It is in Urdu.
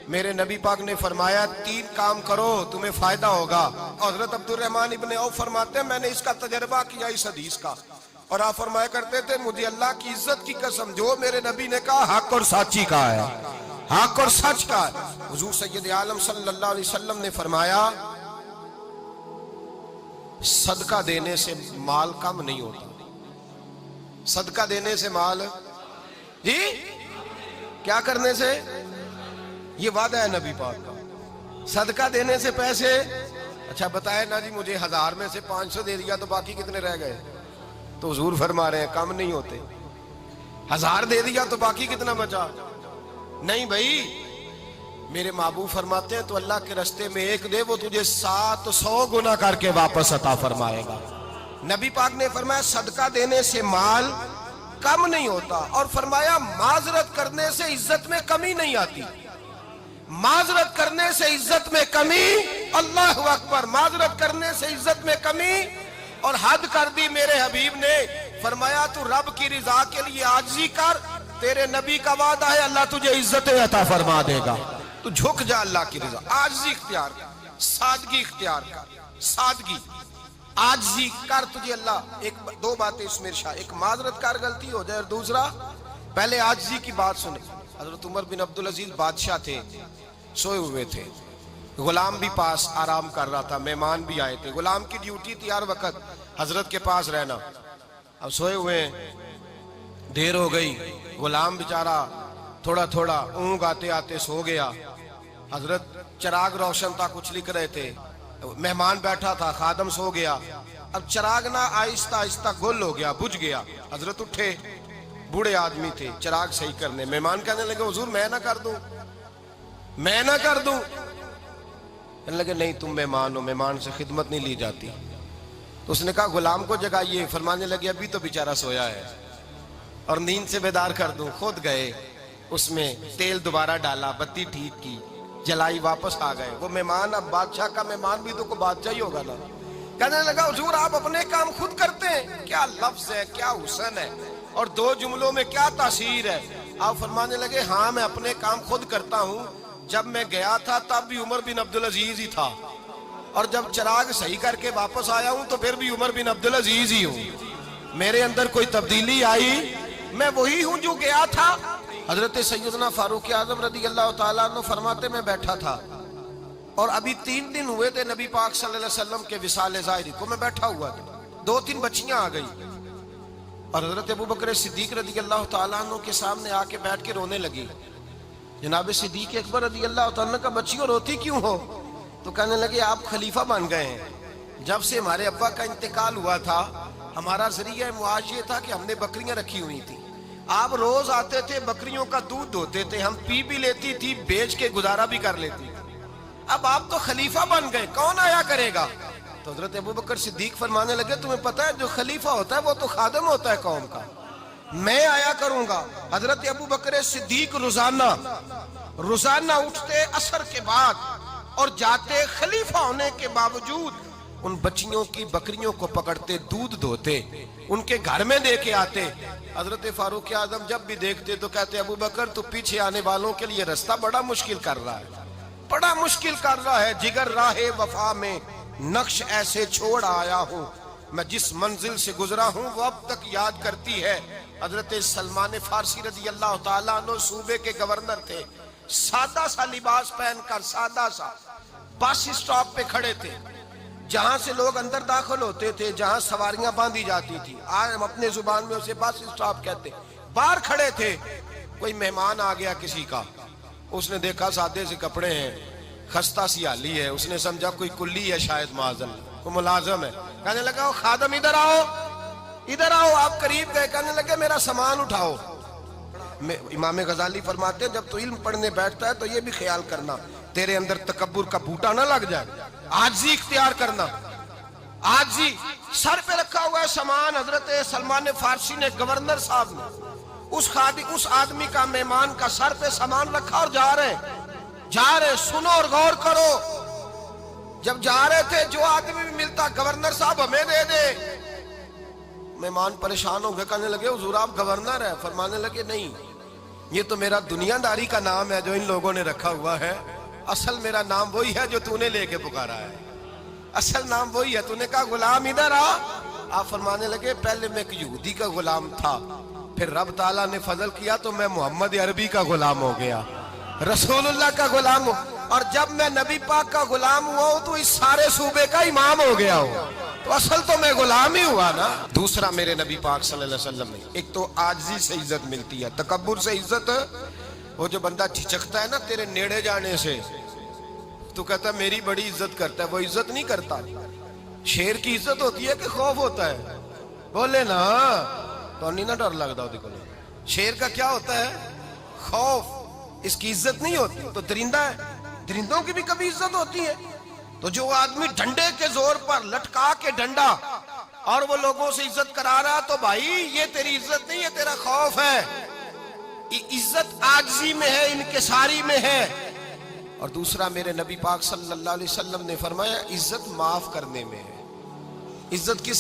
میرے نبی پاک نے فرمایا 3 کام کرو تمہیں فائدہ ہوگا. حضرت عبدالرحمن ابن عوف فرماتے ہیں میں نے اس کا تجربہ کیا اس حدیث کا, اور آپ فرمایا کرتے تھے مجھے اللہ کی عزت کی قسم جو میرے نبی نے کہا حق اور سچی کا ہے, حق اور سچ کا ہے. حضور سید عالم صلی اللہ علیہ وسلم نے فرمایا صدقہ دینے سے مال کم نہیں ہوتا. صدقہ دینے سے مال جی کیا کرنے سے, یہ وعدہ ہے نبی پاک کا. صدقہ دینے سے پیسے, اچھا بتائے نا جی مجھے 1000 میں سے 500 دے دیا تو باقی کتنے رہ گئے؟ تو حضور فرما رہے ہیں کم نہیں ہوتے. 1000 دے دیا تو باقی کتنا بچا؟ نہیں بھائی, میرے محبوب فرماتے ہیں تو اللہ کے رستے میں ایک دے وہ تجھے 700 گنا کر کے واپس عطا فرمائے گا. نبی پاک نے فرمایا صدقہ دینے سے مال کم نہیں ہوتا, اور فرمایا معذرت کرنے سے عزت میں کمی نہیں آتی. معذرت کرنے سے عزت میں کمی, اللہ اکبر, معذرت کرنے سے عزت میں کمی. اور حد کر دی میرے حبیب نے, فرمایا تو رب کی رضا کے لیے عاجزی کر, تیرے نبی کا وعدہ ہے اللہ تجھے عزت عطا فرما دے گا. تو جھک جا اللہ کی رضا, عاجزی اختیار کر, سادگی اختیار کر, سادگی عاجزی کر, تجھے اللہ. ایک 2 باتیں اس میں ارشاد, ایک معذرت کر غلطی ہو جائے, اور دوسرا پہلے عاجزی کی بات سنیں. حضرت عمر بن عبدالعزیز بادشاہ تھے, سوئے ہوئے تھے, غلام بھی پاس آرام کر رہا تھا, مہمان بھی آئے تھے. غلام کی ڈیوٹی تھی ہر وقت حضرت کے پاس رہنا. اب سوئے ہوئے دیر ہو گئی, غلام بیچارہ تھوڑا تھوڑا اونگ آتے آتے سو گیا. حضرت چراغ روشن تھا, کچھ لکھ رہے تھے, مہمان بیٹھا تھا, خادم سو گیا. اب چراغ نہ آہستہ آہستہ گل ہو گیا, بجھ گیا. حضرت اٹھے, بوڑھے آدمی تھے, چراغ صحیح کرنے. مہمان کہنے لگے حضور میں نہ کر دوں, میں نہ کر دوں. کہنے لگے نہیں تم مہمان ہو, مہمان سے خدمت نہیں لی جاتی. تو اس نے کہا غلام کو جگائیے. فرمانے لگے ابھی تو بیچارہ سویا ہے اور نیند سے بیدار کر دوں. خود گئے, اس میں تیل دوبارہ ڈالا, بتی ٹھیک کی, جلائی, واپس آ گئے. وہ مہمان, اب بادشاہ کا مہمان بھی تو کوئی بادشاہ ہی ہوگا نا. کہنے لگا حضور آپ اپنے کام خود کرتے ہیں, کیا لفظ ہے, کیا حسن ہے, اور 2 جملوں میں کیا تاثیر ہے. آپ فرمانے لگے ہاں میں اپنے کام خود کرتا ہوں. جب میں گیا تھا تب بھی عمر بن عبدالعزیز ہی تھا, اور جب چراغ صحیح کر کے واپس آیا ہوں تو پھر بھی عمر بن عبدالعزیز ہی ہوں. میرے اندر کوئی تبدیلی آئی, میں وہی ہوں جو گیا تھا. حضرت سیدنا فاروق اعظم رضی اللہ تعالیٰ عنہ فرماتے میں بیٹھا تھا, اور ابھی 3 دن ہوئے تھے نبی پاک صلی اللہ علیہ وسلم کے وصال ظاہری کو. میں بیٹھا ہوا تھا, 2-3 بچیاں آ گئی, اور حضرت ابوبکر صدیق رضی اللہ تعالیٰ عنہ کے سامنے آ کے بیٹھ کے رونے لگی. جناب صدیق اکبر رضی اللہ تعالیٰ عنہ کا بچیوں روتی کیوں ہو؟ تو کہنے لگے آپ خلیفہ بن گئے ہیں. جب سے ہمارے ابا کا انتقال ہوا تھا ہمارا ذریعہ معاش یہ تھا کہ ہم نے بکریاں رکھی ہوئی تھی. آپ روز آتے تھے, بکریوں کا دودھ دھوتے تھے, ہم پی بھی لیتی تھی, بیچ کے گزارا بھی کر لیتی. اب آپ تو خلیفہ بن گئے, کون آیا کرے گا؟ تو حضرت ابوبکر صدیق فرمانے لگے تمہیں پتہ ہے جو خلیفہ ہوتا ہے وہ تو خادم ہوتا ہے قوم کا, میں آیا کروں گا. حضرت ابوبکر صدیق روزانہ اٹھتے عصر کے بعد اور جاتے, خلیفہ ہونے کے باوجود ان بچیوں کی بکریوں کو پکڑتے, دودھ دھوتے, ان کے گھر میں دے کے آتے. حضرت فاروق اعظم جب بھی دیکھتے تو کہتے ابوبکر تو پیچھے آنے والوں کے لیے رستہ بڑا مشکل کر رہا ہے, بڑا مشکل کر رہا ہے. جگر راہ وفا میں نقش ایسے چھوڑ آیا ہوں, میں جس منزل سے گزرا ہوں وہ اب تک یاد کرتی ہے. حضرت سلمان فارسی رضی اللہ تعالیٰ عنہ صوبے کے گورنر تھے, سادہ سا لباس پہن کر, سادہ سا, بس اسٹاپ پہ کھڑے تھے, جہاں سے لوگ اندر داخل ہوتے تھے, جہاں سواریاں باندھی جاتی تھی, آج ہم اپنے زبان میں اسے بس اسٹاپ کہتے. باہر کھڑے تھے, کوئی مہمان آ گیا کسی کا, اس نے دیکھا سادے سے کپڑے ہیں, خستہ سی حالی ہے, اس نے سمجھا کوئی کلی ہے شاید, معاذ اللہ کوئی ملازم ہے. کہنے لگا خادم ادھر آؤ, ادھر آؤ. آپ قریب گئے, کہنے لگے میرا سامان اٹھاؤ. امام غزالی فرماتے ہیں جب تو علم پڑھنے بیٹھتا ہے تو یہ بھی خیال کرنا تیرے اندر تکبر کا بوٹا نہ لگ جائے, عاجزی اختیار کرنا. عاجزی, سر پہ رکھا ہوا ہے سامان. حضرت سلمان فارسی نے, گورنر صاحب نے, اس آدمی کا, مہمان کا سر پہ سامان رکھا اور جا رہے. سنو اور غور کرو. جب جا رہے تھے جو آدمی بھی ملتا, گورنر صاحب ہمیں دے دے. مہمان پریشان ہو گئے, کہنے لگے حضور آپ گورنر ہیں؟ فرمانے لگے نہیں, یہ تو میرا دنیا داری کا نام ہے جو ان لوگوں نے رکھا ہوا ہے، اصل میرا نام وہی ہے جو تو نے لے کے پکارا ہے، اصل نام وہی ہے۔ تو نے کہا غلام ادھر آ، آپ فرمانے لگے پہلے میں ایک یہودی کا غلام تھا، پھر رب تعالیٰ نے فضل کیا تو میں محمد عربی کا غلام ہو گیا، رسول اللہ کا غلام ہوں، اور جب میں نبی پاک کا غلام ہوا ہوں تو اس سارے صوبے کا امام ہو گیا ہوں، تو اصل تو میں غلام ہی ہوا نا۔ دوسرا میرے نبی پاک صلی اللہ علیہ وسلم نے، ایک تو عاجزی سے عزت ملتی ہے، تکبر سے عزت، وہ جو بندہ جھجکتا ہے نا تیرے نیڑے جانے سے، تو کہتا ہے میری بڑی عزت کرتا ہے، وہ عزت نہیں کرتا۔ شیر کی عزت ہوتی ہے کہ خوف ہوتا ہے؟ بولے نا، تو نہیں نہ ڈر لگتا دیکھو، شیر کا کیا ہوتا ہے؟ خوف، اس کی عزت نہیں ہوتی۔ تو درندہ ہے، درندوں کی بھی کبھی عزت ہوتی ہے؟ تو جو آدمی ڈنڈے کے زور پر لٹکا کے ڈنڈا اور وہ لوگوں سے عزت کرا رہا، تو بھائی یہ تیری عزت نہیں ہے، تیرا خوف ہے۔ عزت عاجزی میں ہے، انکساری میں ہے۔ اور دوسرا میرے نبی پاک صلی اللہ علیہ وسلم نے فرمایا عزت معاف کرنے میں ہے۔ عزت کس